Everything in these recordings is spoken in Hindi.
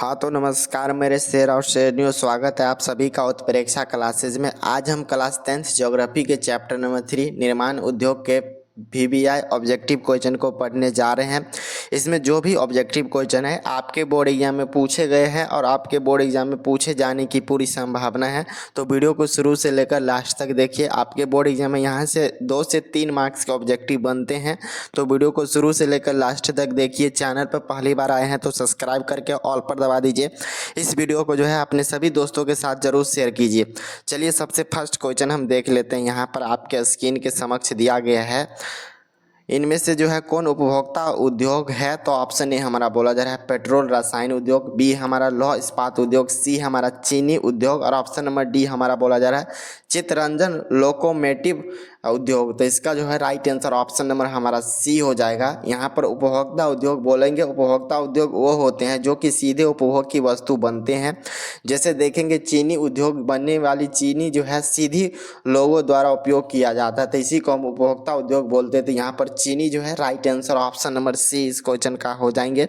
हाँ तो नमस्कार मेरे शेर और शेरनियों, स्वागत है आप सभी का उत्प्रेक्षा क्लासेज में। आज हम क्लास 10th ज्योग्राफी के चैप्टर नंबर 3 निर्माण उद्योग के VBI ऑब्जेक्टिव क्वेश्चन को पढ़ने जा रहे हैं। इसमें जो भी ऑब्जेक्टिव क्वेश्चन है आपके बोर्ड एग्जाम में पूछे गए हैं और आपके बोर्ड एग्जाम में पूछे जाने की पूरी संभावना है। तो वीडियो को शुरू से लेकर लास्ट तक देखिए। आपके बोर्ड एग्जाम में यहाँ से 2 से 3 मार्क्स के ऑब्जेक्टिव बनते हैं, तो वीडियो को शुरू से लेकर लास्ट तक देखिए। चैनल पर पहली बार आए हैं तो सब्सक्राइब करके ऑल पर दबा दीजिए। इस वीडियो को जो है अपने सभी दोस्तों के साथ जरूर शेयर कीजिए। चलिए सबसे फर्स्ट क्वेश्चन हम देख लेते हैं। यहाँ पर आपके स्क्रीन के समक्ष दिया गया है, इनमें से जो है कौन उपभोक्ता उद्योग है? तो ऑप्शन ए हमारा बोला जा रहा है पेट्रोल रसायन उद्योग, बी हमारा लौह इस्पात उद्योग, सी हमारा चीनी उद्योग और ऑप्शन नंबर डी हमारा बोला जा रहा है चित्तरंजन लोकोमोटिव उद्योग। तो इसका जो है राइट आंसर ऑप्शन नंबर हमारा सी हो जाएगा। यहाँ पर उपभोक्ता उद्योग बोलेंगे, उपभोक्ता उद्योग वो होते हैं जो कि सीधे उपभोग की वस्तु बनते हैं। जैसे देखेंगे चीनी उद्योग, बनने वाली चीनी जो है सीधी लोगों द्वारा उपयोग किया जाता है, तो इसी को हम उपभोक्ता उद्योग बोलते हैं। तो यहाँ पर चीनी जो है right answer option number C इस क्वेश्चन का हो जाएंगे।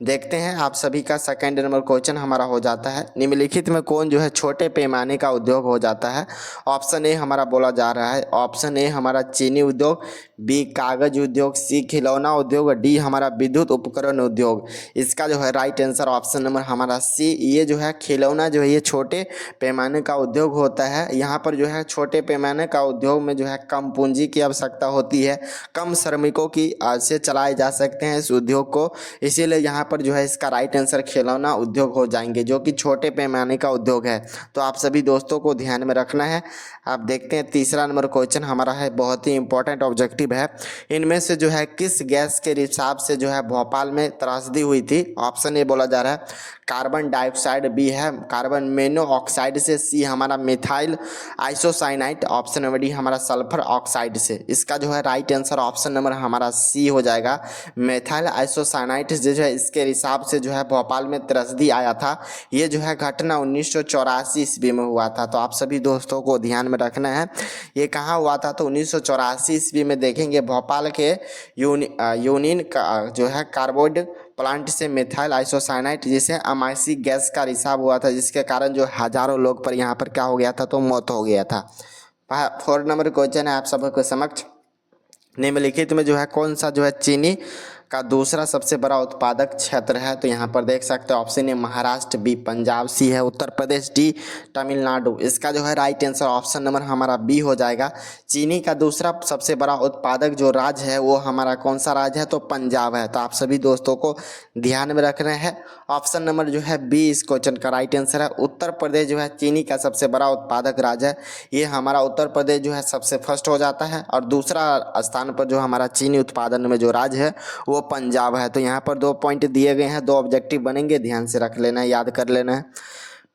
देखते हैं आप सभी का सेकंड नंबर क्वेश्चन हमारा हो जाता है, निम्नलिखित में कौन जो है छोटे पैमाने का उद्योग हो जाता है? ऑप्शन ए हमारा बोला जा रहा है, ऑप्शन ए हमारा चीनी उद्योग, बी कागज उद्योग, सी खिलौना उद्योग, डी हमारा विद्युत उपकरण उद्योग। इसका जो है राइट आंसर ऑप्शन नंबर हमारा सी, ये जो है खिलौना जो है ये छोटे पैमाने का उद्योग होता है। यहाँ पर जो है छोटे पैमाने का उद्योग में जो है कम पूंजी की आवश्यकता होती है, कम श्रमिकों की से चलाए जा सकते हैं इस उद्योग को, इसीलिए यहाँ पर जो है इसका राइट आंसर खिलौना उद्योग हो जाएंगे जो कि छोटे पैमाने का उद्योग है। तो आप सभी दोस्तों को ध्यान में रखना है। आप देखते हैं तीसरा नंबर क्वेश्चन हमारा है, बहुत ही इंपॉर्टेंट ऑब्जेक्टिव है। इनमें से जो है किस गैस के हिसाब से जो है भोपाल में त्रासदी हुई थी? ऑप्शन ए बोला जा रहा है कार्बन डाइऑक्साइड, बी है कार्बन मोनोऑक्साइड से, सी हमारा methyl isocyanide, option number D हमारा सल्फर ऑक्साइड से। इसका जो है राइट आंसर ऑप्शन नंबर हमारा सी हो जाएगा। मिथाइल आइसोसाइनाइड जो है इसके हिसाब से जो है भोपाल में त्रासदी आया था। ये जो है घटना 1984 ईस्वी में हुआ था। तो आप सभी दोस्तों को ध्यान में रखना है, ये कहाँ हुआ था? तो 1984 ईस्वी में देखेंगे भोपाल के यूनियन का जो है कार्बाइड प्लांट से मिथाइल आइसोसाइनाइड जिसे अमाइसी गैस का रिसाव हुआ था, जिसके कारण जो हजारों लोग पर यहाँ पर क्या हो गया था? तो मौत हो गया था। 4 नंबर क्वेश्चन है आप सबके समक्ष, निम्नलिखित में जो है कौन सा जो है चीनी का दूसरा सबसे बड़ा उत्पादक क्षेत्र है? तो यहाँ पर देख सकते हैं option A Maharashtra, B Punjab, C है उत्तर प्रदेश, डी तमिलनाडु। इसका जो है राइट आंसर ऑप्शन नंबर हमारा बी हो जाएगा। चीनी का दूसरा सबसे बड़ा उत्पादक जो राज्य है वो हमारा कौन सा राज्य है? तो पंजाब है। तो आप सभी दोस्तों को ध्यान में रखना है, ऑप्शन नंबर जो है बी इस क्वेश्चन का राइट आंसर है। उत्तर प्रदेश जो है चीनी का सबसे बड़ा उत्पादक राज्य है, ये हमारा उत्तर प्रदेश जो है सबसे फर्स्ट हो जाता है और दूसरा स्थान पर जो हमारा चीनी उत्पादन में जो राज्य है वो पंजाब है। तो यहाँ पर 2 पॉइंट दिए गए हैं, 2 ऑब्जेक्टिव बनेंगे, ध्यान से रख लेना है, याद कर लेना है।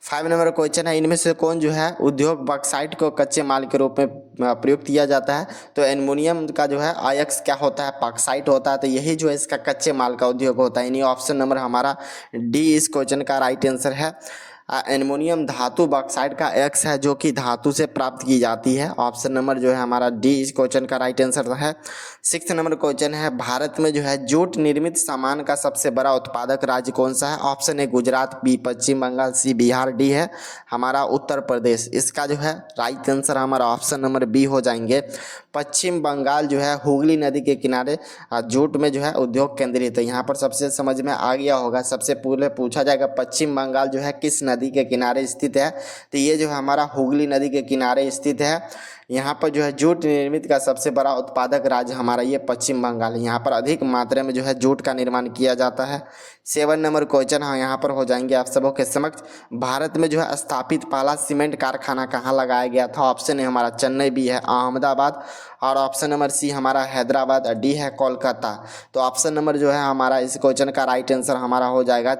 5 नंबर क्वेश्चन है, इनमें से कौन जो है उद्योग बॉक्साइट को कच्चे माल के रूप में प्रयुक्त किया जाता है? तो एल्युमिनियम का जो है आयक्स क्या होता है? बॉक्साइट होता है। तो यही जो है इसका कच्चे माल का उद्योग होता है। यानी ऑप्शन नंबर हमारा डी इस क्वेश्चन का राइट आंसर है। एल्युमिनियम धातु बॉक्साइट का एक्स है जो कि धातु से प्राप्त की जाती है। ऑप्शन नंबर जो है हमारा डी इस क्वेश्चन का राइट आंसर है। 6 नंबर क्वेश्चन है, भारत में जो है जूट निर्मित सामान का सबसे बड़ा उत्पादक राज्य कौन सा है? Option A Gujarat, B Paschim Bangal, C Bihar, D है हमारा उत्तर प्रदेश। इसका जो है राइट आंसर हमारा ऑप्शन नंबर बी हो जाएंगे। पश्चिम बंगाल जो है हुगली नदी के किनारे जूट में जो है उद्योग केंद्रित है। यहाँ पर सबसे समझ में आ गया होगा, सबसे पहले पूछा जाएगा पश्चिम बंगाल जो है किस नदी के किनारे स्थित है? तो ये जो हमारा हुगली नदी के किनारे स्थित है। यहाँ पर जो है जूट निर्मित का सबसे बड़ा उत्पादक राज्य हमारा ये पश्चिम बंगाल है। यहाँ पर अधिक मात्रा में जो है जूट का निर्माण किया जाता है। 7 नंबर क्वेश्चन हाँ यहाँ पर हो जाएंगे आप सबों के समक्ष, भारत में जो है स्थापित पहला सीमेंट कारखाना कहाँ लगाया गया था? ऑप्शन ए हमारा चेन्नई, बी है अहमदाबाद और ऑप्शन नंबर सी हमारा हैदराबाद और डी है कोलकाता। तो ऑप्शन नंबर जो है हमारा इस क्वेश्चन का राइट आंसर हमारा हो जाएगा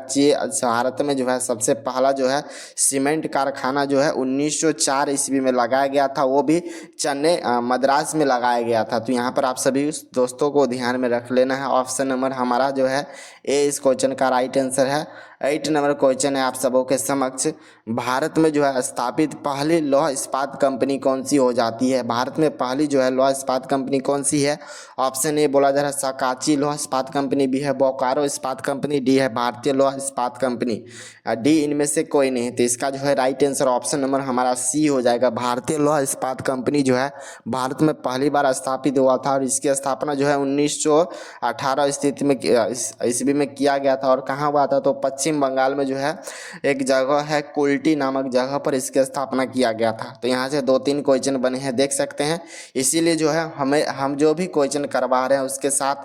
भारत में जो है सबसे पहला जो है सीमेंट कारखाना जो है 1904 ईस्वी में लगाया गया था, वो भी चेन्नई मद्रास में लगाया गया था। तो यहाँ पर आप सभी दोस्तों को ध्यान में रख लेना है, ऑप्शन नंबर हमारा जो है ए इस क्वेश्चन का राइट आंसर है। 8 नंबर क्वेश्चन है आप सबों के समक्ष, भारत में जो है स्थापित पहली लौह इस्पात कंपनी कौन सी हो जाती है? भारत में पहली जो है लौह इस्पात कंपनी कौन सी है? ऑप्शन ए बोला जा रहा है साकाची लौह इस्पात कंपनी, बी है बोकारो इस्पात कंपनी, डी है भारतीय लौह इस्पात कंपनी, डी इनमें से कोई नहीं। तो इसका जो है राइट आंसर ऑप्शन नंबर हमारा सी हो जाएगा। भारतीय लौह इस्पात कंपनी जो है भारत में पहली बार स्थापित हुआ था और इसकी स्थापना जो है 1918 स्थिति में ईस्वी में किया गया था। और कहाँ हुआ था? तो पश्चिम बंगाल में जो है एक जगह है कुल्टी नामक जगह पर इसकी स्थापना किया गया था। तो यहाँ से 2-3 क्वेश्चन बने हैं, देख सकते हैं। इसीलिए जो है हम जो भी क्वेश्चन करवा रहे हैं उसके साथ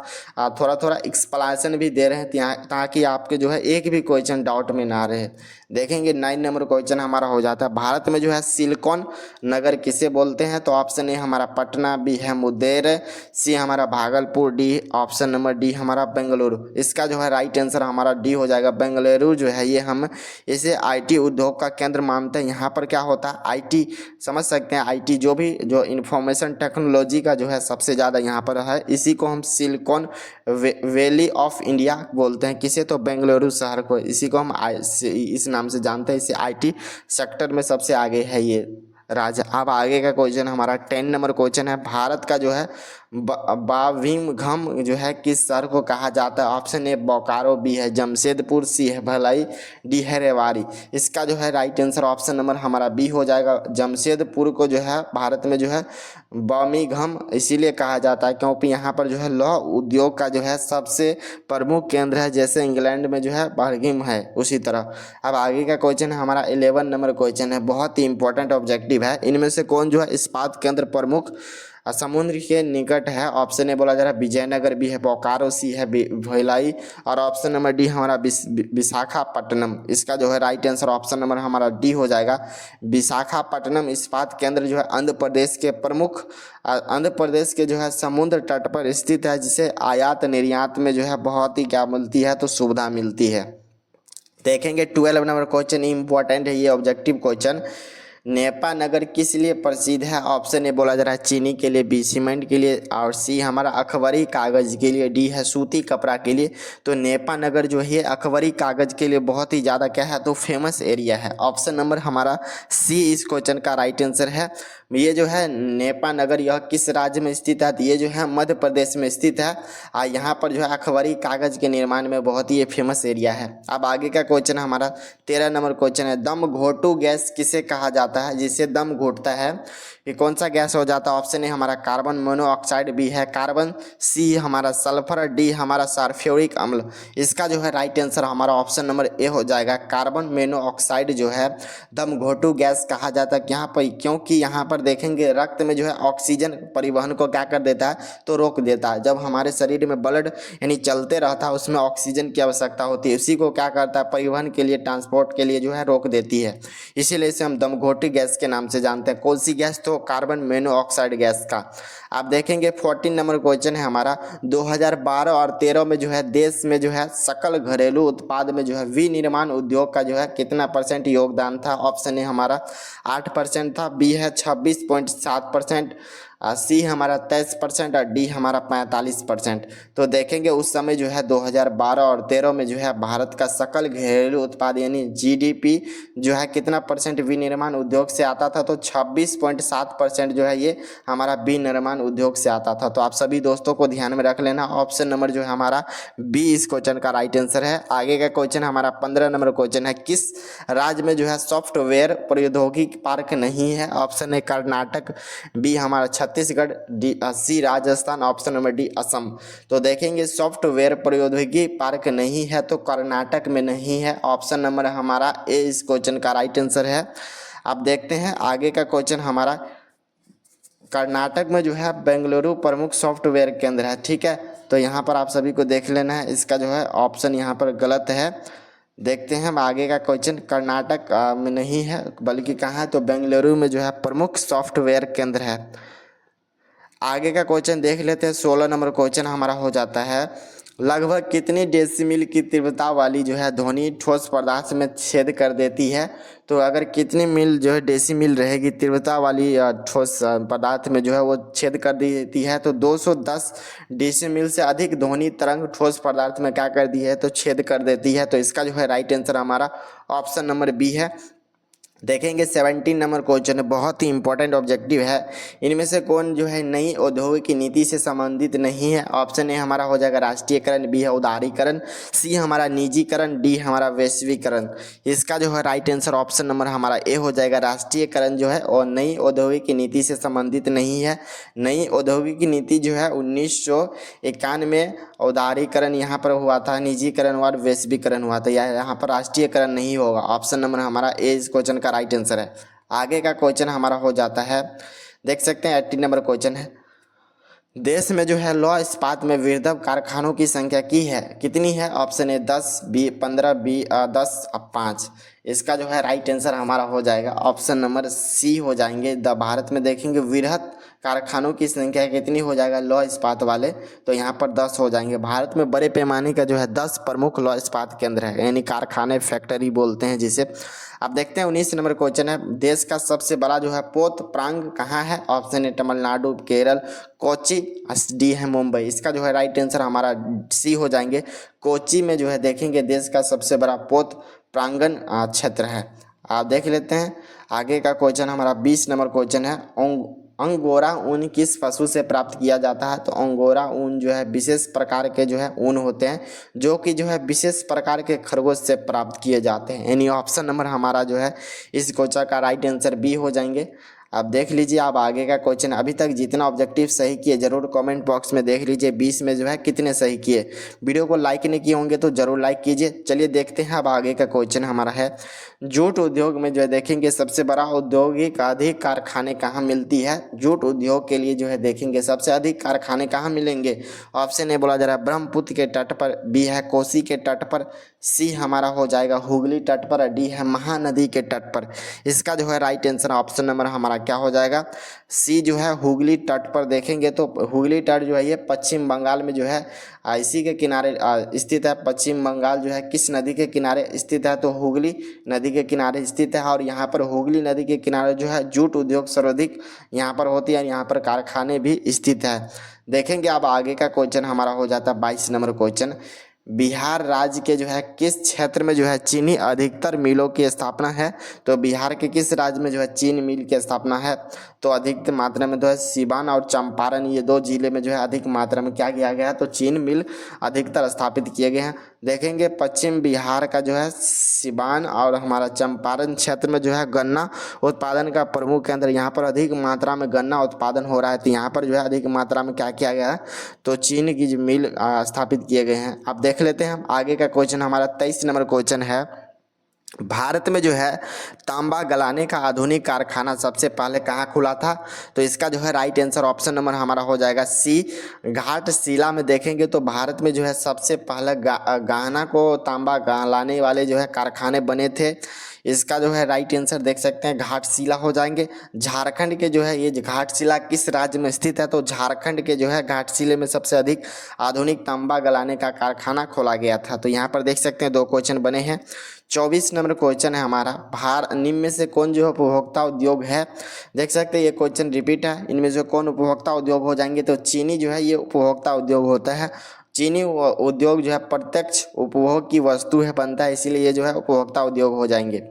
थोड़ा थोड़ा एक्सप्लेनेशन भी दे रहे हैं ताकि आपके जो है एक भी क्वेश्चन डाउट में ना रहे। देखेंगे 9 नंबर क्वेश्चन हमारा हो जाता है, भारत में जो है सिलिकॉन नगर किसे बोलते हैं? तो ऑप्शन ए हमारा पटना, बी है मुंगेर, सी हमारा Bhagalpur, D option number D हमारा बेंगलुरु। इसका जो है राइट आंसर हमारा डी हो जाएगा। बेंगलुरु जो है ये हम इसे आईटी उद्योग का केंद्र मानते हैं। यहाँ पर क्या होता है? आईटी समझ सकते हैं, आईटी जो इंफॉर्मेशन टेक्नोलॉजी का जो है सबसे ज़्यादा यहाँ पर है। इसी को हम सिलिकॉन वैली ऑफ इंडिया बोलते हैं। किसे? तो बेंगलुरु शहर को। इसी को हम इस नाम से जानते हैं। इसे आईटी सेक्टर में सबसे आगे है ये राज्य। अब आगे का क्वेश्चन हमारा 10 नंबर क्वेश्चन है, भारत का जो है बाविंघम जो है किस शहर को कहा जाता है? ऑप्शन ए बोकारो, बी है जमशेदपुर, सी है भिलाई, डी है रेवाड़ी। इसका जो है राइट आंसर ऑप्शन नंबर हमारा बी हो जाएगा। जमशेदपुर को जो है भारत में जो है बाविंघम इसीलिए कहा जाता है क्योंकि यहाँ पर जो है लौह उद्योग का जो है सबसे प्रमुख केंद्र है। जैसे इंग्लैंड में जो है बर्मिंघम है उसी तरह। अब आगे का क्वेश्चन हमारा 11 नंबर क्वेश्चन है, बहुत ही इंपॉर्टेंट ऑब्जेक्टिव है। इनमें से कौन जो है इस्पात केंद्र प्रमुख समुद्र के निकट है? ऑप्शन ए बोला जा रहा है विजयनगर, बी है बोकारो, सी है भिलाई और ऑप्शन नंबर डी हमारा विशाखापट्टनम। इसका जो है राइट आंसर ऑप्शन नंबर हमारा डी हो जाएगा। विशाखापट्टनम इस्पात केंद्र जो है आंध्र प्रदेश के जो है समुद्र तट पर स्थित है, जिसे आयात निर्यात में जो है बहुत ही क्या मिलती है? तो सुविधा मिलती है। देखेंगे 12 नंबर क्वेश्चन इंपॉर्टेंट है ये ऑब्जेक्टिव क्वेश्चन, नेपा नगर किस लिए प्रसिद्ध है? ऑप्शन ए बोला जा रहा है चीनी के लिए, बी सीमेंट के लिए और सी हमारा अखबारी कागज के लिए, डी है सूती कपड़ा के लिए। तो नेपा नगर जो है अखबारी कागज के लिए बहुत ही ज़्यादा क्या है? तो फेमस एरिया है। ऑप्शन नंबर हमारा सी इस क्वेश्चन का राइट आंसर है। ये जो है नेपा नगर यह किस राज्य में स्थित है? तो ये जो है मध्य प्रदेश में स्थित है और यहाँ पर जो है अखबारी कागज के निर्माण में बहुत ही फेमस एरिया है। अब आगे का क्वेश्चन हमारा 13 नंबर क्वेश्चन है, दम घोटू गैस किसे कहा जाता है? जिसे दम घोटता है ये कौन सा गैस हो जाता है? ऑप्शन ए हमारा कार्बन मोनोऑक्साइड, बी है कार्बन, सी हमारा सल्फर, डी हमारा सल्फ्यूरिक अम्ल। इसका जो है राइट आंसर हमारा ऑप्शन नंबर ए हो जाएगा। कार्बन मोनोऑक्साइड जो है दम घोटू गैस कहा जाता है यहाँ पर, क्योंकि यहाँ पर देखेंगे रक्त में जो है ऑक्सीजन परिवहन को क्या कर देता है? तो रोक देता है। जब हमारे शरीर में ब्लड यानी चलते रहता है उसमें ऑक्सीजन की आवश्यकता होती है, उसी को क्या करता है? परिवहन के लिए, ट्रांसपोर्ट के लिए जो है रोक देती है। इसीलिए इसे हम दमघोटी गैस के नाम से जानते हैं। कौन सी गैस? तो कार्बन मोनोऑक्साइड गैस का। आप देखेंगे 14 नंबर क्वेश्चन है हमारा, 2012 और 13 में जो है देश में जो है सकल घरेलू उत्पाद में जो है विनिर्माण उद्योग का जो है कितना % योगदान था? ऑप्शन ए हमारा 8% था, बी है 26.7%, सी हमारा 23% और डी हमारा 45%। तो देखेंगे उस समय जो है 2012 और 13 में जो है भारत का सकल घरेलू उत्पाद यानी जीडीपी जो है कितना % विनिर्माण उद्योग से आता था? तो 26.7% जो है ये हमारा विनिर्माण उद्योग से आता था। तो आप सभी दोस्तों को ध्यान में रख लेना, ऑप्शन नंबर जो है हमारा बी इस क्वेश्चन का राइट आंसर है। आगे का क्वेश्चन हमारा 15 नंबर क्वेश्चन है, किस राज्य में जो है सॉफ्टवेयर प्रौद्योगिकी पार्क नहीं है? ऑप्शन ए कर्नाटक, बी हमारा Chhattisgarh, D C Rajasthan, option number D Assam. तो देखेंगे सॉफ्टवेयर प्रौद्योगिकी पार्क नहीं है तो कर्नाटक में नहीं है। ऑप्शन नंबर हमारा ए इस क्वेश्चन का राइट आंसर है। अब देखते हैं आगे का क्वेश्चन हमारा, कर्नाटक में जो है बेंगलुरु प्रमुख सॉफ्टवेयर केंद्र है। ठीक है, तो यहाँ पर आप सभी को देख लेना है, इसका जो है ऑप्शन यहाँ पर गलत है। देखते हैं हम आगे का क्वेश्चन, कर्नाटक में नहीं है बल्कि कहाँ है? तो बेंगलुरु में जो है प्रमुख सॉफ्टवेयर केंद्र है। आगे का क्वेश्चन देख लेते हैं। 16 नंबर क्वेश्चन हमारा हो जाता है, लगभग कितनी डेसिमिल की तीव्रता वाली जो है ध्वनि ठोस पदार्थ में छेद कर देती है। तो अगर कितनी मिल जो है डेसिमिल रहेगी तीव्रता वाली ठोस पदार्थ में जो है वो छेद कर देती है, तो 210 डेसिमिल से अधिक ध्वनि तरंग ठोस पदार्थ में क्या कर दी है, तो छेद कर देती है। तो इसका जो है राइट आंसर हमारा ऑप्शन नंबर बी है। देखेंगे 17 नंबर क्वेश्चन, बहुत ही इंपॉर्टेंट ऑब्जेक्टिव है। इनमें से कौन जो है नई औद्योगिक नीति से संबंधित नहीं है। ऑप्शन ए हमारा हो जाएगा राष्ट्रीयकरण, बी है उदारीकरण, सी हमारा निजीकरण, डी हमारा वैश्वीकरण। इसका जो है राइट आंसर ऑप्शन नंबर हमारा ए हो जाएगा, राष्ट्रीयकरण जो है और नई औद्योगिक नीति से संबंधित नहीं है। नई औद्योगिक नीति जो है 1991 में उदारीकरण यहाँ पर हुआ था, निजीकरण और वैश्वीकरण हुआ था, यहाँ पर राष्ट्रीयकरण नहीं होगा। ऑप्शन नंबर हमारा ए इस क्वेश्चन का राइट आंसर है। आगे का क्वेश्चन हमारा हो जाता है, देख सकते हैं 18 नंबर क्वेश्चन है। देश में जो है लौह इस्पात में विर्धव कारखानों की संख्या की है, कितनी है। ऑप्शन ए 10, बी 15, बी 10, अब 5। इसका जो है राइट आंसर हमारा हो जाएगा ऑप्शन नंबर सी हो जाएंगे। भारत में देखेंगे वृहत कारखानों की संख्या कितनी हो जाएगा लौह इस्पात वाले, तो यहाँ पर 10 हो जाएंगे। भारत में बड़े पैमाने का जो है 10 प्रमुख लौह इस्पात केंद्र है, यानी कारखाने, फैक्ट्री बोलते हैं जिसे। अब देखते हैं 19 नंबर क्वेश्चन है, देश का सबसे बड़ा जो है पोत प्रांग कहाँ है। ऑप्शन ए तमिलनाडु, केरल, कोची, डी है मुंबई। इसका जो है राइट आंसर हमारा सी हो जाएंगे, कोची में जो है देखेंगे देश का सबसे बड़ा पोत प्रांगण क्षेत्र है। आप देख लेते हैं आगे का क्वेश्चन हमारा 20 नंबर क्वेश्चन है, अंगोरा ऊन किस पशु से प्राप्त किया जाता है। तो अंगोरा ऊन जो है विशेष प्रकार के जो है ऊन होते हैं, जो कि जो है विशेष प्रकार के खरगोश से प्राप्त किए जाते हैं, यानी ऑप्शन नंबर हमारा जो है इस क्वेश्चन का राइट आंसर बी हो जाएंगे। अब देख लीजिए आप आगे का क्वेश्चन, अभी तक जितना ऑब्जेक्टिव सही किए जरूर कमेंट बॉक्स में देख लीजिए 20 में जो है कितने सही किए। वीडियो को लाइक नहीं किए होंगे तो जरूर लाइक कीजिए। चलिए देखते हैं अब आगे का क्वेश्चन हमारा है, जूट उद्योग में जो है देखेंगे सबसे बड़ा औद्योगिक अधिक कारखाने कहाँ मिलती है। जूट उद्योग के लिए जो है देखेंगे सबसे अधिक कारखाने कहाँ मिलेंगे। ऑप्शन ए बोला जा रहा है ब्रह्मपुत्र के तट पर, बी है कोसी के तट पर, सी हमारा हो जाएगा हुगली तट पर, डी है महानदी के तट पर। इसका जो है राइट आंसर ऑप्शन नंबर हमारा क्या हो जाएगा, सी जो है हुगली तट पर। देखेंगे तो हुगली तट जो है ये पश्चिम बंगाल में जो है इसी के किनारे स्थित है। पश्चिम बंगाल जो है किस नदी के किनारे स्थित है, तो हुगली नदी के किनारे स्थित है। और यहाँ पर हुगली नदी के किनारे जो है जूट उद्योग सर्वाधिक यहाँ पर होती है, यहाँ पर कारखाने भी स्थित है। देखेंगे अब आगे का क्वेश्चन हमारा हो जाता है 22 नंबर क्वेश्चन, बिहार राज्य के जो है किस क्षेत्र में जो है चीनी अधिकतर मिलों की स्थापना है। तो बिहार के किस राज्य में जो है चीनी मिल की स्थापना है, तो अधिक मात्रा में जो है सीवान और चंपारण, ये 2 जिले में जो है अधिक मात्रा में क्या किया गया है, तो चीन मिल अधिकतर स्थापित किए गए हैं। देखेंगे पश्चिम बिहार का जो है सीवान और हमारा चंपारण क्षेत्र में जो है गन्ना उत्पादन का प्रमुख केंद्र, यहाँ पर अधिक मात्रा में गन्ना उत्पादन हो रहा है। तो यहाँ पर जो है अधिक मात्रा में क्या किया गया है, तो चीन की जो मिल स्थापित किए गए हैं। अब देख लेते हैं हम आगे का क्वेश्चन हमारा 23 नंबर क्वेश्चन है, भारत में जो है तांबा गलाने का आधुनिक कारखाना सबसे पहले कहाँ खुला था। तो इसका जो है राइट आंसर ऑप्शन नंबर हमारा हो जाएगा सी, घाटशिला में। देखेंगे तो भारत में जो है सबसे पहले गहना को तांबा गलाने वाले जो है कारखाने बने थे। इसका जो है राइट आंसर देख सकते हैं घाटशिला हो जाएंगे। झारखंड के जो है ये घाटशिला किस राज्य में स्थित है, तो झारखंड के जो है घाटशिले में सबसे अधिक आधुनिक तांबा गलाने का कारखाना खोला गया था। तो यहाँ पर देख सकते हैं 2 क्वेश्चन बने हैं। 24 नंबर क्वेश्चन है हमारा, निम्न में से कौन जो है उपभोक्ता उद्योग है। देख सकते हैं ये क्वेश्चन रिपीट है, इनमें से कौन उपभोक्ता उद्योग हो जाएंगे। तो चीनी जो है ये उपभोक्ता उद्योग होता है। चीनी उद्योग जो है प्रत्यक्ष उपभोग की वस्तु है बनता है, इसीलिए ये जो है उपभोक्ता उद्योग हो जाएंगे।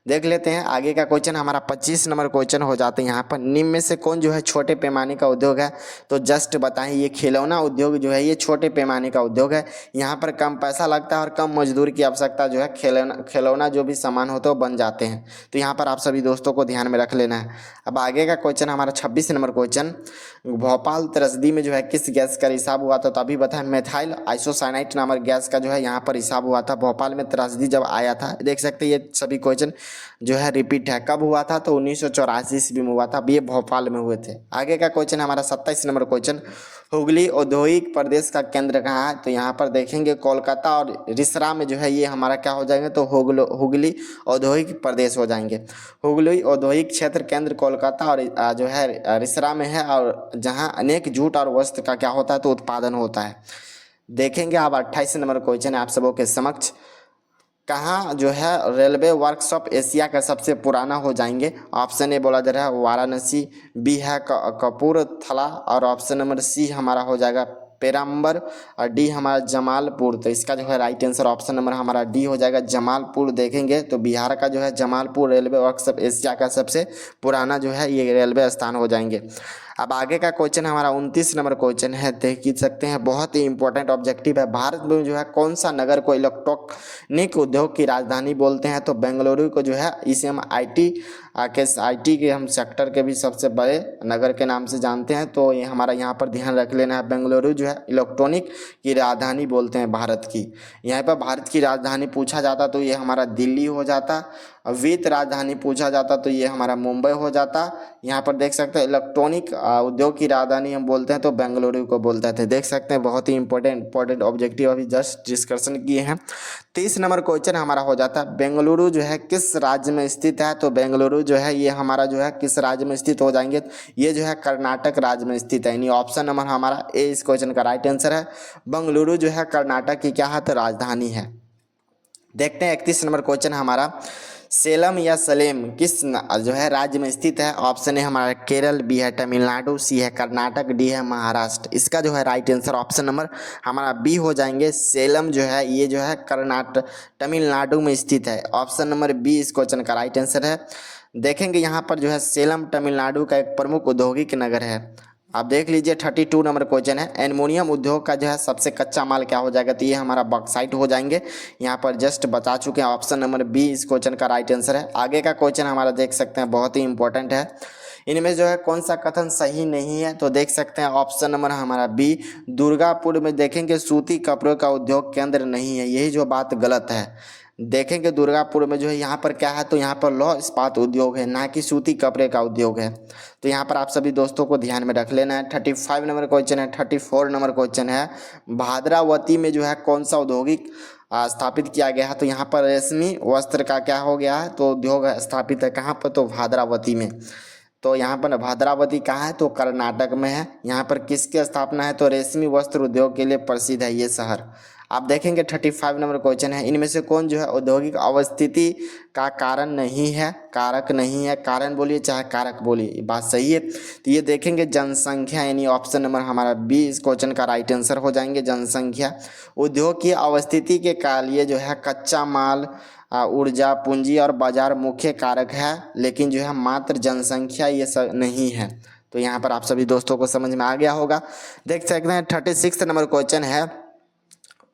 देख लेते हैं आगे का क्वेश्चन हमारा 25 नंबर क्वेश्चन हो जाते हैं यहाँ पर, निम्न में से कौन जो है छोटे पैमाने का उद्योग है। तो जस्ट बताएं, ये खिलौना उद्योग जो है ये छोटे पैमाने का उद्योग है। यहाँ पर कम पैसा लगता है और कम मजदूर की आवश्यकता जो है खिलौना जो भी सामान होता है वो बन जाते हैं। तो यहाँ पर आप सभी दोस्तों को ध्यान में रख लेना है। अब आगे का क्वेश्चन हमारा 26 नंबर क्वेश्चन, भोपाल त्रसदी में जो है किस गैस का रिसाव हुआ था। तो अभी बताएं मेथाइल आइसोसाइनाइट नामक गैस का जो है यहाँ पर रिसाव हुआ था भोपाल में त्रसदी जब आया था। देख सकते हैं ये सभी क्वेश्चन जो है रिपीट है, कब हुआ था, तो 1984 ईस्वी में हुआ था। अब ये भोपाल में हुए थे। आगे का क्वेश्चन हमारा 27 नंबर क्वेश्चन, हुगली औद्योगिक प्रदेश का केंद्र कहाँ है। तो यहाँ पर देखेंगे कोलकाता और रिसरा में जो है ये हमारा क्या हो जाएंगे, तो हुगली औद्योगिक प्रदेश हो जाएंगे। हुगली औद्योगिक क्षेत्र केंद्र कोलकाता और जो है रिसरा में है, और जहाँ अनेक जूट और वस्त्र का क्या होता है, तो उत्पादन होता है। देखेंगे अब 28 नंबर क्वेश्चन है आप सबों के समक्ष। कहाँ जो है रेलवे वर्कशॉप एशिया का सबसे पुराना हो जाएंगे? ऑप्शन ए बोला जा रहा है वाराणसी, बी है कपूरथला, और ऑप्शन नंबर सी हमारा हो जाएगा पेराम्बर, और डी हमारा जमालपुर। तो इसका जो है राइट आंसर ऑप्शन नंबर हमारा डी हो जाएगा जमालपुर। देखेंगे तो बिहार का जो है जमालपुर रेलवे वर्कशॉप एशिया का सबसे पुराना जो है ये रेलवे स्थान हो जाएंगे। अब आगे का क्वेश्चन हमारा 29 नंबर क्वेश्चन है, देख सकते हैं बहुत ही इंपॉर्टेंट ऑब्जेक्टिव है। भारत में जो है कौन सा नगर को इलेक्ट्रॉनिक उद्योग की राजधानी बोलते हैं? तो बेंगलुरु को जो है इसे हम आईटी के हम सेक्टर के भी सबसे बड़े नगर के नाम से जानते हैं। तो ये हमारा यहाँ पर ध्यान रख लेना है, बेंगलुरु जो है इलेक्ट्रॉनिक की राजधानी बोलते हैं भारत की। यहाँ पर भारत की राजधानी पूछा जाता तो ये हमारा दिल्ली हो जाता, वित्त राजधानी पूछा जाता तो ये हमारा मुंबई हो जाता। यहाँ पर देख सकते हैं इलेक्ट्रॉनिक उद्योग की राजधानी हम बोलते हैं तो बेंगलुरु को बोलते थे। देख सकते हैं बहुत ही इंपॉर्टेंट ऑब्जेक्टिव अभी जस्ट डिस्कशन किए हैं। 30 नंबर क्वेश्चन हमारा हो जाता है बेंगलुरु जो है किस राज्य में स्थित है? तो बेंगलुरु जो है ये हमारा जो है किस राज्य में स्थित हो जाएंगे? ये जो है कर्नाटक राज्य में स्थित है, यानी ऑप्शन नंबर हमारा ए इस क्वेश्चन का राइट आंसर है। बेंगलुरु जो है कर्नाटक की क्या है? तो राजधानी है। देखते हैं 31 नंबर क्वेश्चन हमारा, सेलम या सलेम किस जो है राज्य में स्थित है? ऑप्शन है हमारा केरल, बी है तमिलनाडु, सी है कर्नाटक, डी है महाराष्ट्र। इसका जो है राइट आंसर ऑप्शन नंबर हमारा बी हो जाएंगे। सेलम जो है ये जो है कर्नाटक तमिलनाडु में स्थित है। ऑप्शन नंबर बी इस क्वेश्चन का राइट आंसर है। देखेंगे यहाँ पर जो है सेलम तमिलनाडु का एक प्रमुख औद्योगिक नगर है। आप देख लीजिए 32 नंबर क्वेश्चन है, एल्युमिनियम उद्योग का जो है सबसे कच्चा माल क्या हो जाएगा? तो ये हमारा बॉक्साइट हो जाएंगे। यहाँ पर जस्ट बता चुके हैं, ऑप्शन नंबर बी इस क्वेश्चन का राइट आंसर है। आगे का क्वेश्चन हमारा देख सकते हैं बहुत ही इंपॉर्टेंट है, इनमें जो है कौन सा कथन सही नहीं है? तो देख सकते हैं ऑप्शन नंबर हमारा बी, दुर्गापुर में देखेंगे सूती कपड़ों का उद्योग केंद्र नहीं है, यही जो बात गलत है। देखेंगे दुर्गापुर में जो है यहाँ पर क्या है? तो यहाँ पर लौह इस्पात उद्योग है, ना कि सूती कपड़े का उद्योग है। तो यहाँ पर आप सभी दोस्तों को ध्यान में रख लेना है। 35 नंबर क्वेश्चन है। 34 नंबर क्वेश्चन है, भाद्रावती में जो है कौन सा औद्योगिक स्थापित किया गया है? तो यहाँ पर रेशमी वस्त्र का क्या हो गया है? तो उद्योग स्थापित है कहाँ पर? तो भाद्रावती में। तो यहाँ पर भाद्रावती कहाँ है? तो कर्नाटक में है। यहाँ पर किसकी स्थापना है? तो रेशमी वस्त्र उद्योग के लिए प्रसिद्ध है ये शहर। आप देखेंगे 35 नंबर क्वेश्चन है, इनमें से कौन जो है औद्योगिक अवस्थिति का कारण नहीं है, कारक नहीं है? कारण बोलिए चाहे कारक बोलिए, बात सही है। तो ये देखेंगे जनसंख्या, यानी ऑप्शन नंबर हमारा बी इस क्वेश्चन का राइट आंसर हो जाएंगे जनसंख्या। उद्योग की अवस्थिति के काल ये जो है कच्चा माल, ऊर्जा, पूंजी और बाजार मुख्य कारक है, लेकिन जो है मात्र जनसंख्या ये सब नहीं है। तो यहाँ पर आप सभी दोस्तों को समझ में आ गया होगा। देख सकते हैं 36 नंबर क्वेश्चन है,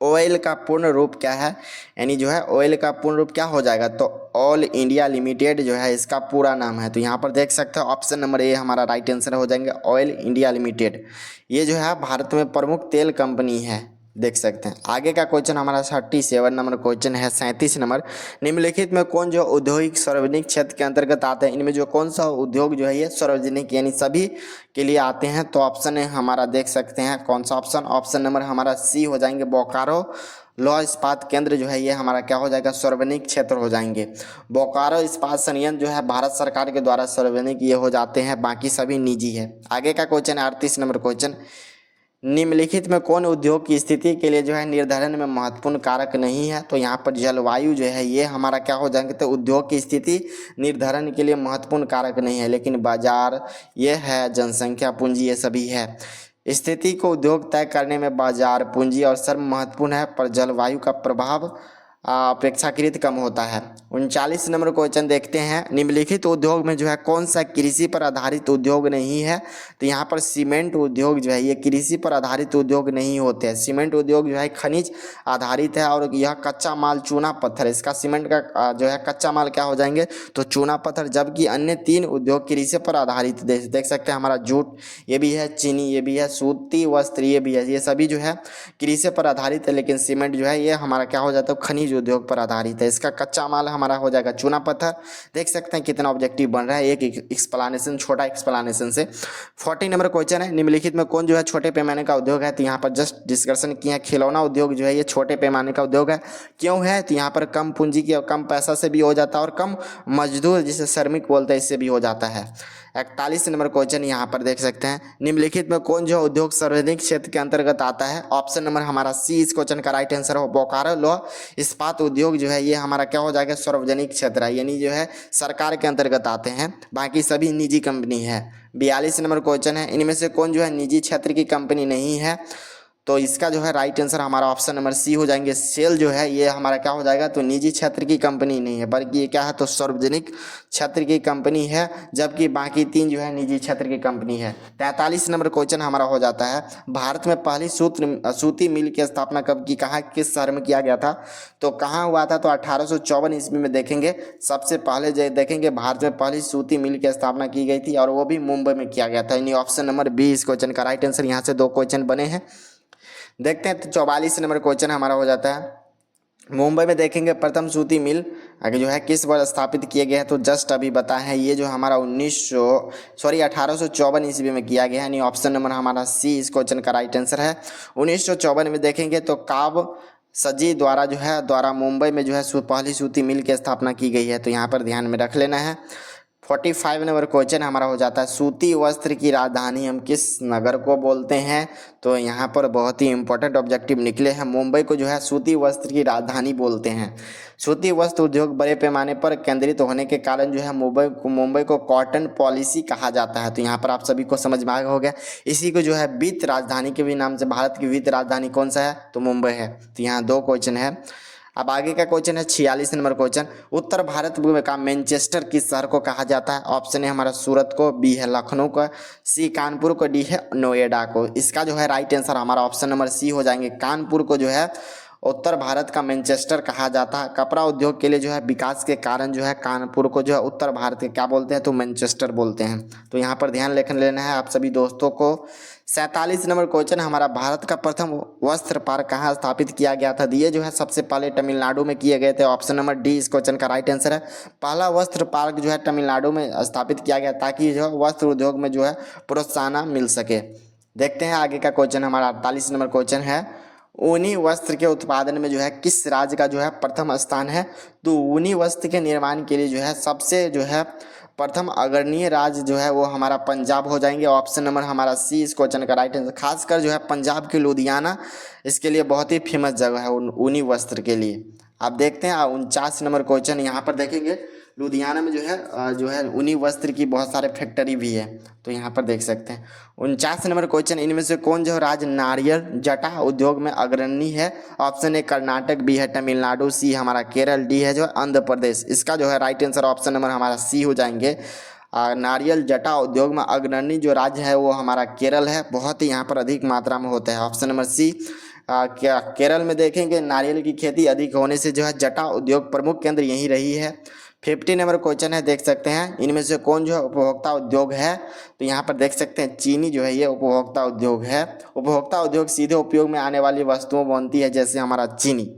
ऑयल का पूर्ण रूप क्या है? यानी जो है ऑयल का पूर्ण रूप क्या हो जाएगा? तो ऑल इंडिया लिमिटेड जो है इसका पूरा नाम है। तो यहाँ पर देख सकते हो ऑप्शन नंबर ए हमारा राइट आंसर हो जाएंगे ऑयल इंडिया लिमिटेड। ये जो है भारत में प्रमुख तेल कंपनी है, देख सकते हैं। आगे का क्वेश्चन हमारा 37 नंबर क्वेश्चन है। 37 नंबर, निम्नलिखित में कौन जो औद्योगिक सार्वजनिक क्षेत्र के अंतर्गत आते हैं? इनमें जो कौन सा उद्योग जो है ये सार्वजनिक यानी सभी के लिए आते हैं? तो ऑप्शन है हमारा देख सकते हैं कौन सा ऑप्शन, ऑप्शन नंबर हमारा सी हो जाएंगे बोकारो लौह इस्पात केंद्र जो है ये हमारा क्या हो जाएगा? सार्वजनिक क्षेत्र हो जाएंगे। बोकारो इस्पात संयंत्र जो है भारत सरकार के द्वारा सार्वजनिक ये हो जाते हैं, बाकी सभी निजी है। आगे का क्वेश्चन है 38 नंबर क्वेश्चन, निम्नलिखित में कौन उद्योग की स्थिति के लिए जो है निर्धारण में महत्वपूर्ण कारक नहीं है? तो यहाँ पर जलवायु जो है ये हमारा क्या हो जाएंगे? तो उद्योग की स्थिति निर्धारण के लिए महत्वपूर्ण कारक नहीं है, लेकिन बाजार ये है, जनसंख्या, पूंजी ये सभी है। स्थिति को उद्योग तय करने में बाजार, पूंजी और श्रम महत्वपूर्ण है, पर जलवायु का प्रभाव अपेक्षाकृत कम होता है। 39 नंबर क्वेश्चन देखते हैं, निम्नलिखित उद्योग में जो है कौन सा कृषि पर आधारित उद्योग नहीं है? तो यहाँ पर सीमेंट उद्योग जो है ये कृषि पर आधारित उद्योग नहीं होते हैं। सीमेंट उद्योग जो है खनिज आधारित है, और यह कच्चा माल चूना पत्थर, इसका सीमेंट का जो है कच्चा माल क्या हो जाएंगे? तो चूना पत्थर। जबकि अन्य 3 उद्योग कृषि पर आधारित, देख सकते हैं हमारा जूट ये भी है, चीनी ये भी है, सूती वस्त्र ये भी है, ये सभी जो है कृषि पर आधारित है। लेकिन सीमेंट जो है ये हमारा क्या हो जाता है? खनिज उद्योग पर आधारित है। इसका कच्चा माल हमारा हो जाएगा चूना पत्थर। देख सकते हैं कितना ऑब्जेक्टिव बन रहा है एक एक्सप्लेनेशन, छोटा एक्सप्लेनेशन से। 40 नंबर क्वेश्चन है, निम्नलिखित में कौन जो है छोटे पैमाने का उद्योग है? तो यहाँ पर जस्ट डिस्कशन किया है, खिलौना उद्योग जो है ये छोटे पैमाने का उद्योग है। क्यों है? तो यहाँ पर कम पूंजी की, कम पैसा से भी हो जाता है और कम मजदूर जिसे श्रमिक बोलते हैं इससे भी हो जाता है। 41 नंबर क्वेश्चन यहाँ पर देख सकते हैं, निम्नलिखित में कौन जो उद्योग सार्वजनिक क्षेत्र के अंतर्गत आता है? ऑप्शन नंबर हमारा सी इस क्वेश्चन का राइट आंसर हो। बोकारो लौह इस्पात उद्योग जो है ये हमारा क्या हो जाएगा? सार्वजनिक क्षेत्र है, यानी जो है सरकार के अंतर्गत आते हैं, बाकी सभी निजी कंपनी है। 42 नंबर क्वेश्चन है, इनमें से कौन जो है निजी क्षेत्र की कंपनी नहीं है? तो इसका जो है राइट आंसर हमारा ऑप्शन नंबर सी हो जाएंगे। सेल जो है ये हमारा क्या हो जाएगा? तो निजी क्षेत्र की कंपनी नहीं है, बल्कि ये क्या है? तो सार्वजनिक क्षेत्र की कंपनी है, जबकि बाकी 3 जो है निजी क्षेत्र की कंपनी है। 43 नंबर क्वेश्चन हमारा हो जाता है, भारत में पहली सूती मिल की स्थापना कब की, कहाँ, किस शहर में किया गया था? तो कहाँ हुआ था? तो 1854 ईस्वी में देखेंगे। सबसे पहले जो देखेंगे भारत में पहली सूती मिल की स्थापना की गई थी और वो भी मुंबई में किया गया था, यानी ऑप्शन नंबर बी इस क्वेश्चन का राइट आंसर। यहाँ से 2 क्वेश्चन बने हैं। देखते हैं, तो 44 नंबर क्वेश्चन हमारा हो जाता है, मुंबई में देखेंगे प्रथम सूती मिल आगे जो है किस वर्ष स्थापित किए गए हैं? तो जस्ट अभी बताए हैं, ये जो हमारा 1854 ईस्वी में किया गया है, यानी ऑप्शन नंबर हमारा सी इस क्वेश्चन का राइट आंसर है। 1954 में देखेंगे तो काब सजी द्वारा मुंबई में जो है पहली सूती मिल की स्थापना की गई है, तो यहाँ पर ध्यान में रख लेना है। 45 नंबर क्वेश्चन हमारा हो जाता है, सूती वस्त्र की राजधानी हम किस नगर को बोलते हैं? तो यहाँ पर बहुत ही इंपॉर्टेंट ऑब्जेक्टिव निकले हैं, मुंबई को जो है सूती वस्त्र की राजधानी बोलते हैं। सूती वस्त्र उद्योग बड़े पैमाने पर केंद्रित होने के कारण जो है मुंबई को कॉटन पॉलिसी कहा जाता है। तो यहाँ पर आप सभी को समझ में आ गया हो गया। इसी को जो है वित्त राजधानी के भी नाम से, भारत की वित्त राजधानी कौन सा है? तो मुंबई है। तो यहाँ 2 क्वेश्चन है। अब आगे का क्वेश्चन है 46 नंबर क्वेश्चन, उत्तर भारत का मैनचेस्टर किस शहर को कहा जाता है? ऑप्शन है हमारा सूरत को, बी है लखनऊ को, सी कानपुर को, डी है नोएडा को। इसका जो है राइट आंसर हमारा ऑप्शन नंबर सी हो जाएंगे। कानपुर को जो है उत्तर भारत का मैनचेस्टर कहा जाता है। कपड़ा उद्योग के लिए जो है विकास के कारण जो है कानपुर को जो है उत्तर भारत के क्या बोलते हैं? तो मैनचेस्टर बोलते हैं। तो यहाँ पर ध्यान लेना है आप सभी दोस्तों को। 47 नंबर क्वेश्चन हमारा, भारत का प्रथम वस्त्र पार्क कहाँ स्थापित किया गया था? ये जो है सबसे पहले तमिलनाडु में किए गए थे। ऑप्शन नंबर डी इस क्वेश्चन का राइट आंसर है। पहला वस्त्र पार्क जो है तमिलनाडु में स्थापित किया गया ताकि जो है वस्त्र उद्योग में जो है प्रोत्साहन मिल सके। देखते हैं आगे का क्वेश्चन हमारा 48 नंबर क्वेश्चन है, ऊनी वस्त्र के उत्पादन में जो है किस राज्य का जो है प्रथम स्थान है? तो ऊनी वस्त्र के निर्माण के लिए जो है सबसे जो है प्रथम अग्रणीय राज्य जो है वो हमारा पंजाब हो जाएंगे। ऑप्शन नंबर हमारा सी इस क्वेश्चन का राइट आंसर। खासकर जो है पंजाब के लुधियाना इसके लिए बहुत ही फेमस जगह है ऊनी वस्त्र के लिए। आप देखते हैं 49 नंबर क्वेश्चन, यहाँ पर देखेंगे लुधियाना में जो है ऊनी वस्त्र की बहुत सारे फैक्ट्री भी है, तो यहाँ पर देख सकते हैं। 49 नंबर क्वेश्चन, इनमें से कौन जो राज्य नारियल जटा उद्योग में अग्रणी है? ऑप्शन ए कर्नाटक, बी है तमिलनाडु, सी हमारा केरल, डी है जो है आंध्र प्रदेश। इसका जो है राइट आंसर ऑप्शन नंबर हमारा सी हो जाएंगे। नारियल जटा उद्योग में अग्रणी जो राज्य है वो हमारा केरल है, बहुत ही यहाँ पर अधिक मात्रा में होता है। ऑप्शन नंबर सी केरल में देखेंगे नारियल की खेती अधिक होने से जो है जटा उद्योग प्रमुख केंद्र यही रही है। 50 नंबर क्वेश्चन है, देख सकते हैं इनमें से कौन जो है उपभोक्ता उद्योग है? तो यहाँ पर देख सकते हैं चीनी जो है ये उपभोक्ता उद्योग है। उपभोक्ता उद्योग सीधे उपयोग में आने वाली वस्तुओं बनती है, जैसे हमारा चीनी।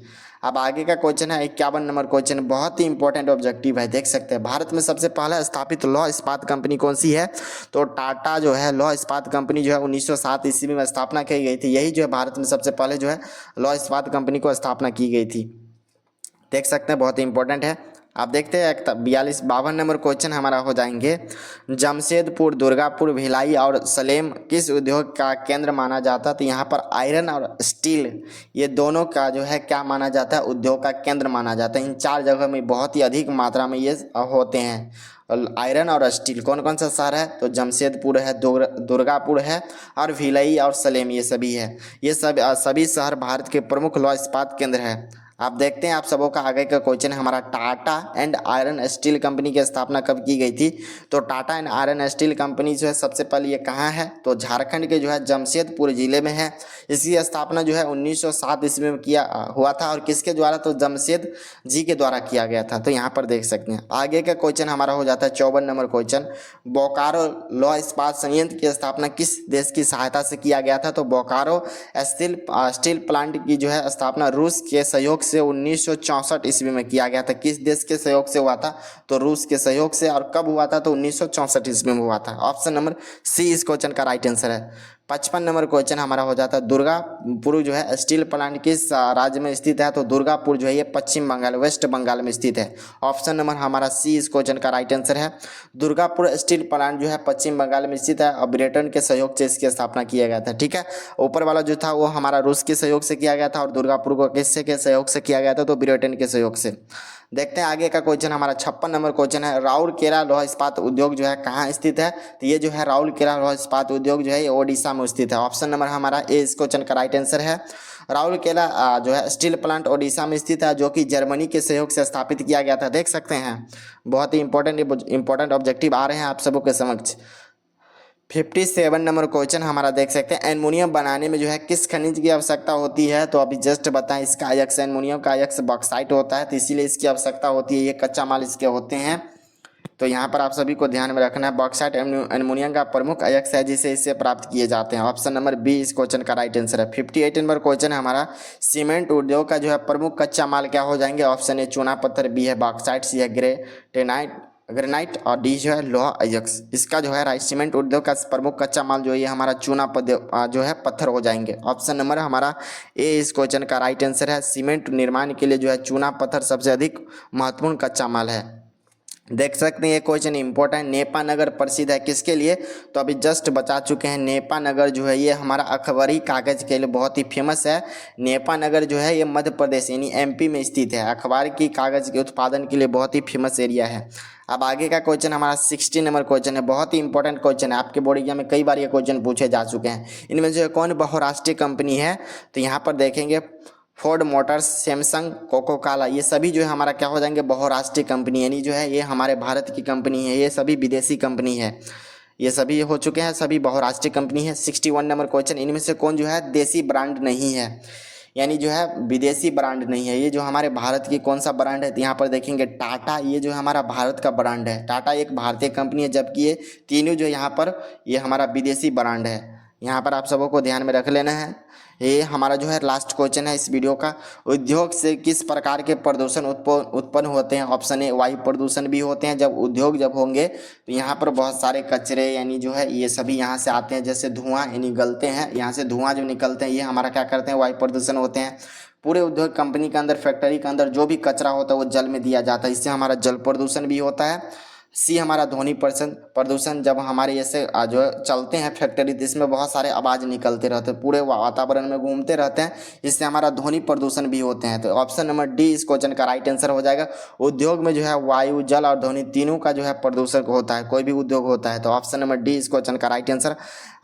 अब आगे का क्वेश्चन है 51 नंबर क्वेश्चन, बहुत ही इंपॉर्टेंट ऑब्जेक्टिव है। देख सकते हैं भारत में सबसे पहला स्थापित लौह इस्पात कंपनी कौन सी है? तो टाटा जो है लौह इस्पात कंपनी जो है 1907 ईस्वी में स्थापना की गई थी। यही जो है भारत में सबसे पहले जो है लौह इस्पात कंपनी को स्थापना की गई थी। देख सकते हैं बहुत ही इंपॉर्टेंट है। आप देखते हैं 52 नंबर क्वेश्चन हमारा हो जाएंगे, जमशेदपुर, दुर्गापुर, भिलाई और सलेम किस उद्योग का केंद्र माना जाता है? तो यहाँ पर आयरन और स्टील ये दोनों का जो है क्या माना जाता है? उद्योग का केंद्र माना जाता है। इन 4 जगह में बहुत ही अधिक मात्रा में ये होते हैं। आयरन और स्टील कौन कौन सा शहर है? तो जमशेदपुर है, दुर्गापुर है और भिलाई और सलेम ये सभी है। ये सभी शहर भारत के प्रमुख लौह इस्पात केंद्र है। आप देखते हैं आप सबों का आगे का क्वेश्चन है हमारा, Tata and iron steel company की स्थापना कब की गई थी? तो Tata and iron steel company जो है सबसे पहले ये कहाँ है? तो झारखंड के जो है जमशेदपुर जिले में है। इसकी स्थापना जो है 1907 ईस्वी में किया हुआ था और किसके द्वारा? तो जमशेद जी के द्वारा किया गया था। तो यहाँ पर देख सकते हैं आगे का क्वेश्चन हमारा हो जाता है 54 नंबर क्वेश्चन, बोकारो लौह इस्पात संयंत्र की स्थापना किस देश की सहायता से किया गया था? तो बोकारो स्टील प्लांट की जो है स्थापना रूस के सहयोग से 1964 ईस्वी में किया गया था। किस देश के सहयोग से हुआ था? तो रूस के सहयोग से। और कब हुआ था? तो 1964 ईस्वी में हुआ था। ऑप्शन नंबर सी इस क्वेश्चन का राइट आंसर है। 55 नंबर क्वेश्चन हमारा हो जाता है, दुर्गापुर जो है स्टील प्लांट किस राज्य में स्थित है? तो दुर्गापुर जो है ये पश्चिम बंगाल, वेस्ट बंगाल में स्थित है। ऑप्शन नंबर हमारा सी इस क्वेश्चन का राइट आंसर है। दुर्गापुर स्टील प्लांट जो है पश्चिम बंगाल में स्थित है और ब्रिटेन के सहयोग से इसकी स्थापना किया गया था। ठीक है, ऊपर वाला जो था वो हमारा रूस के सहयोग से किया गया था और दुर्गापुर को किससे के सहयोग से किया गया था? तो ब्रिटेन के सहयोग से। देखते हैं आगे का क्वेश्चन हमारा 56 नंबर क्वेश्चन है, राउरकेला लोहा इस्पात उद्योग जो है कहाँ स्थित है? तो ये जो है राउरकेला लोहा इस्पात उद्योग जो है ये ओडिशा में स्थित है। ऑप्शन नंबर हमारा ए इस क्वेश्चन का राइट आंसर है। राउरकेला जो है स्टील प्लांट ओडिशा में स्थित है, जो कि जर्मनी के सहयोग से स्थापित किया गया था। देख सकते हैं बहुत ही इंपॉर्टेंट ऑब्जेक्टिव आ रहे हैं आप सबों के समक्ष। 57 नंबर क्वेश्चन हमारा देख सकते हैं, एल्युमिनियम बनाने में जो है किस खनिज की आवश्यकता होती है? तो अभी जस्ट बताएं, इसका अयस्क एल्युमिनियम का अयस्क बॉक्साइट होता है, तो इसीलिए इसकी आवश्यकता होती है। ये कच्चा माल इसके होते हैं, तो यहाँ पर आप सभी को ध्यान में रखना है। बॉक्साइट एल्युमिनियम का प्रमुख अयस्क है जिसे इससे प्राप्त किए जाते हैं। ऑप्शन नंबर बी इस क्वेश्चन का राइट आंसर है। 58 नंबर क्वेश्चन है हमारा, सीमेंट उद्योग का जो है प्रमुख कच्चा माल क्या हो जाएंगे? ऑप्शन ए चूना पत्थर, बी है बॉक्साइट, सी है ग्रेनाइट और डी जो है लोहा अयस्क। इसका जो है सीमेंट उद्योग का प्रमुख कच्चा माल जो है ये हमारा जो है पत्थर हो जाएंगे। ऑप्शन नंबर हमारा ए इस क्वेश्चन का राइट आंसर है। सीमेंट निर्माण के लिए जो है चूना पत्थर सबसे अधिक महत्वपूर्ण कच्चा माल है। देख सकते हैं ये क्वेश्चन इंपॉर्टेंट, नेपा नगर प्रसिद्ध है किसके लिए? तो अभी जस्ट बता चुके हैं, नेपा नगर जो है ये हमारा अखबारी कागज के लिए बहुत ही फेमस है। नेपा नगर जो है ये मध्य प्रदेश यानी एमपी में स्थित है। अखबार की कागज के उत्पादन के लिए बहुत ही फेमस एरिया है। अब आगे का क्वेश्चन हमारा 60 नंबर क्वेश्चन है, बहुत ही इंपॉर्टेंट क्वेश्चन है। आपके बोर्ड एग्जाम में कई बार ये क्वेश्चन पूछे जा चुके हैं। इनमें जो है कौन बहुराष्ट्रीय कंपनी है? तो यहाँ पर देखेंगे Ford Motors, Samsung, Coca Cola, ये सभी जो है हमारा क्या हो जाएंगे? बहुराष्ट्रीय कंपनी, यानी जो है ये हमारे भारत की कंपनी है, ये सभी विदेशी कंपनी है। ये सभी हो चुके हैं, सभी बहुराष्ट्रीय कंपनी है। 61 नंबर क्वेश्चन, इनमें से कौन जो है देसी ब्रांड नहीं है? यानी जो है विदेशी ब्रांड नहीं है, ये जो हमारे भारत की कौन सा ब्रांड है? तो यहाँ पर देखेंगे टाटा, ये जो है हमारा भारत का ब्रांड है। टाटा एक भारतीय कंपनी है, जबकि ये तीनों जो यहाँ पर ये हमारा विदेशी ब्रांड है। यहाँ पर आप सबों को ध्यान में रख लेना है। ये हमारा जो है लास्ट क्वेश्चन है इस वीडियो का, उद्योग से किस प्रकार के प्रदूषण उत्पन्न होते हैं? ऑप्शन ए वायु प्रदूषण भी होते हैं। जब उद्योग होंगे तो यहाँ पर बहुत सारे कचरे यानी जो है ये सभी यहाँ से आते हैं, जैसे धुआं यानी गलते हैं, यहाँ से धुआं जो निकलते हैं ये हमारा क्या करते हैं? वायु प्रदूषण होते हैं। पूरे उद्योग कंपनी के अंदर, फैक्ट्री के अंदर जो भी कचरा होता है वो जल में दिया जाता है, इससे हमारा जल प्रदूषण भी होता है। सी हमारा ध्वनि प्रदूषण, जब हमारे ऐसे जो चलते हैं फैक्ट्री तो इसमें बहुत सारे आवाज़ निकलते रहते हैं, पूरे वातावरण में घूमते रहते हैं, इससे हमारा ध्वनि प्रदूषण भी होते हैं। तो ऑप्शन नंबर डी इस क्वेश्चन का राइट आंसर हो जाएगा। उद्योग में जो है वायु, जल और ध्वनि तीनों का जो है प्रदूषण होता है, कोई भी उद्योग होता है। तो ऑप्शन नंबर डी इस क्वेश्चन का राइट आंसर।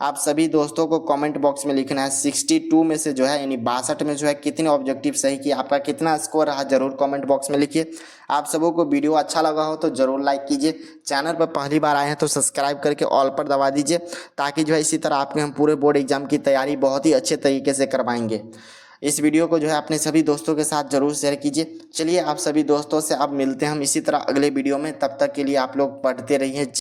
आप सभी दोस्तों को कमेंट बॉक्स में लिखना है 62 में से जो है यानी 62 में जो है कितने ऑब्जेक्टिव सही किए, आपका कितना स्कोर रहा जरूर कमेंट बॉक्स में लिखिए। आप सबों को वीडियो अच्छा लगा हो तो जरूर लाइक कीजिए। चैनल पर पहली बार आए हैं तो सब्सक्राइब करके ऑल पर दबा दीजिए, ताकि जो है इसी तरह आपके हम पूरे बोर्ड एग्जाम की तैयारी बहुत ही अच्छे तरीके से करवाएंगे। इस वीडियो को जो है अपने सभी दोस्तों के साथ जरूर शेयर कीजिए। चलिए आप सभी दोस्तों से अब मिलते हैं हम इसी तरह अगले वीडियो में, तब तक के लिए आप लोग पढ़ते रहिए।